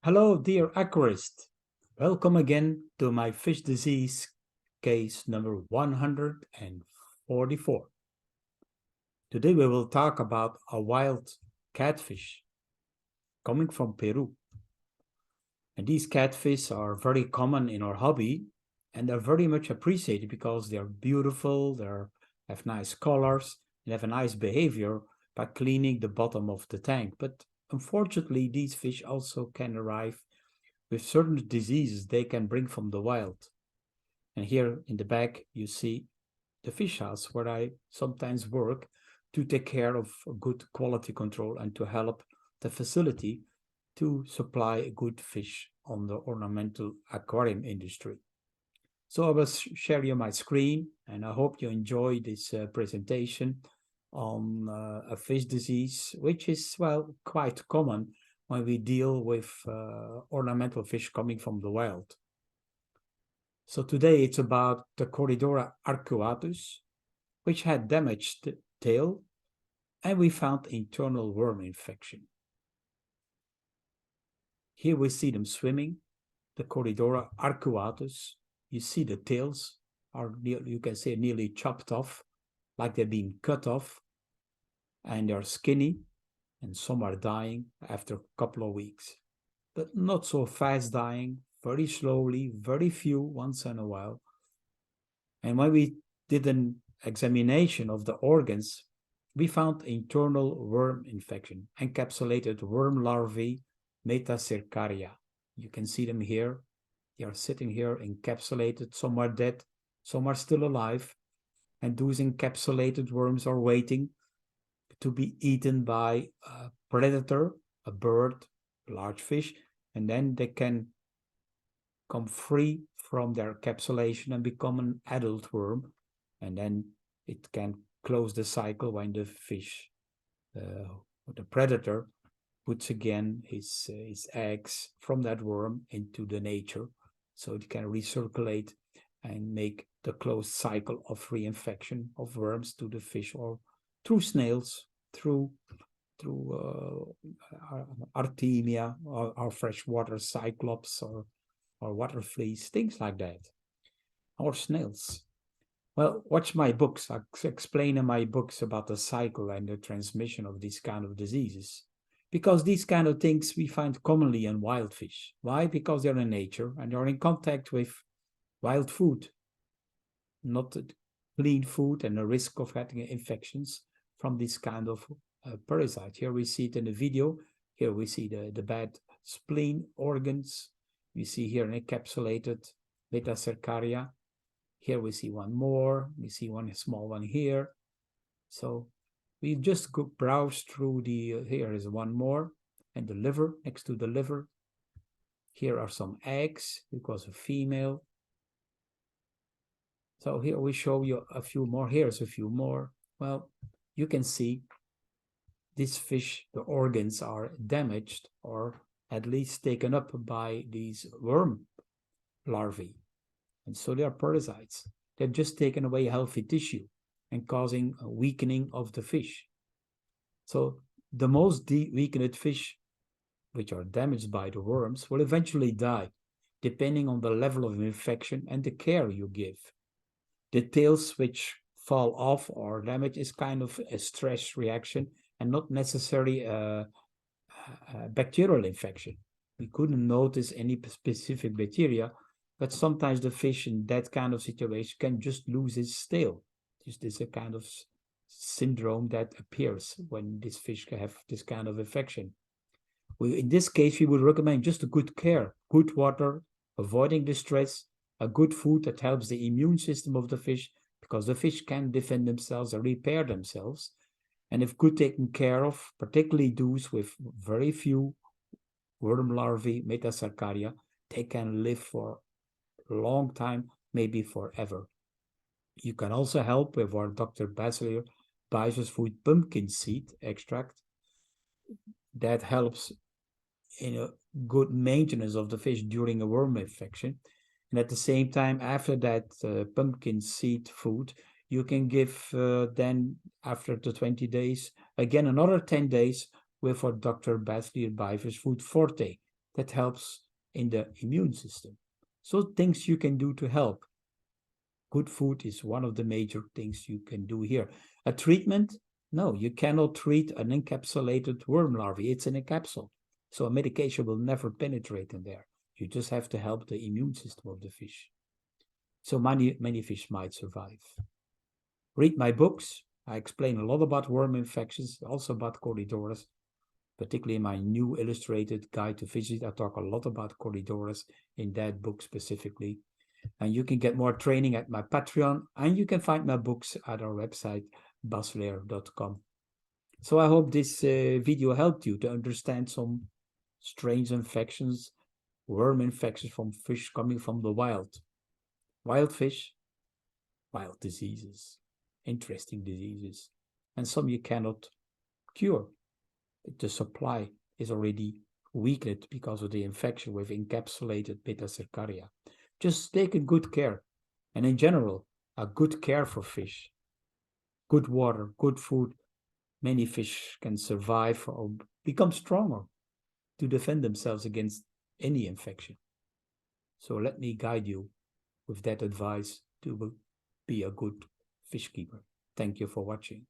Hello, dear aquarist. Welcome again to my fish disease case number 144. Today we will talk about a wild catfish coming from Peru. And these catfish are very common in our hobby and they're very much appreciated because they're beautiful, they have nice colors, and have a nice behavior by cleaning the bottom of the tank. But unfortunately, these fish also can arrive with certain diseases they can bring from the wild. And here in the back, you see the fish house where I sometimes work to take care of good quality control and to help the facility to supply good fish on the ornamental aquarium industry. So I will share you my screen and I hope you enjoy this presentation on a fish disease, which is, well, quite common when we deal with ornamental fish coming from the wild. So today it's about the Corydoras arcuatus, which had damaged tail, and we found internal worm infection. Here we see them swimming, the Corydoras arcuatus. You see the tails are, you can say, nearly chopped off, like they're being cut off, and they're skinny, and some are dying after a couple of weeks. But not so fast dying, very slowly, very few once in a while. And when we did an examination of the organs, we found internal worm infection, encapsulated worm larvae, metacercaria. You can see them here. They are sitting here encapsulated. Some are dead, some are still alive. And those encapsulated worms are waiting to be eaten by a predator, a bird, a large fish, and then they can come free from their encapsulation and become an adult worm. And then it can close the cycle when the fish, the predator, puts again his eggs from that worm into the nature, so it can recirculate and make the closed cycle of reinfection of worms to the fish, or through snails, through Artemia, or freshwater cyclops, or water fleas, things like that, or snails. Well, watch my books. I explain in my books about the cycle and the transmission of these kind of diseases. Because these kind of things we find commonly in wild fish. Why? Because they're in nature and they're in contact with wild food, not clean food, and the risk of having infections from this kind of parasite. Here we see it in the video. Here we see the bad spleen organs. We see here an encapsulated metacercaria. Here we see one more. We see one small one here. So we just go browse through the, here is one more, and the liver, next to the liver. Here are some eggs, because a female. So here we show you a few more. Here's a few more. Well, you can see this fish, the organs are damaged or at least taken up by these worm larvae. And so they are parasites. They've just taken away healthy tissue and causing a weakening of the fish. So the most weakened fish, which are damaged by the worms, will eventually die, depending on the level of infection and the care you give. The tails which fall off or damage is kind of a stress reaction and not necessarily a bacterial infection. We couldn't notice any specific bacteria, but sometimes the fish in that kind of situation can just lose its tail. This is a kind of syndrome that appears when this fish can have this kind of infection. In this case, we would recommend just a good care, good water, avoiding the stress, a good food that helps the immune system of the fish, because the fish can defend themselves and repair themselves. And if good taken care of, particularly those with very few worm larvae, metacercaria, they can live for a long time, maybe forever. You can also help with our Dr. Bassleer Biofish food pumpkin seed extract. That helps in a good maintenance of the fish during a worm infection. And at the same time, after that pumpkin seed food, you can give then, after the 20 days, again another 10 days with our Dr. Bassleer Biofish food FORTE. that helps in the immune system. So things you can do to help. Good food is one of the major things you can do here. A treatment? No, you cannot treat an encapsulated worm larvae. It's in a capsule. So a medication will never penetrate in there. You just have to help the immune system of the fish. So many fish might survive. Read my books. I explain a lot about worm infections, also about Corydoras, particularly in my new illustrated guide to fishes. I talk a lot about Corydoras in that book specifically. And you can get more training at my Patreon, and you can find my books at our website, bassleer.com. So I hope this video helped you to understand some strange infections, worm infections from fish coming from the wild. Wild fish, wild diseases, interesting diseases, and some you cannot cure. The supply is already weakened because of the infection with encapsulated beta-cercaria. Just take a good care, and in general, a good care for fish. Good water, good food. Many fish can survive or become stronger to defend themselves against any infection. So let me guide you with that advice to be a good fish keeper. Thank you for watching.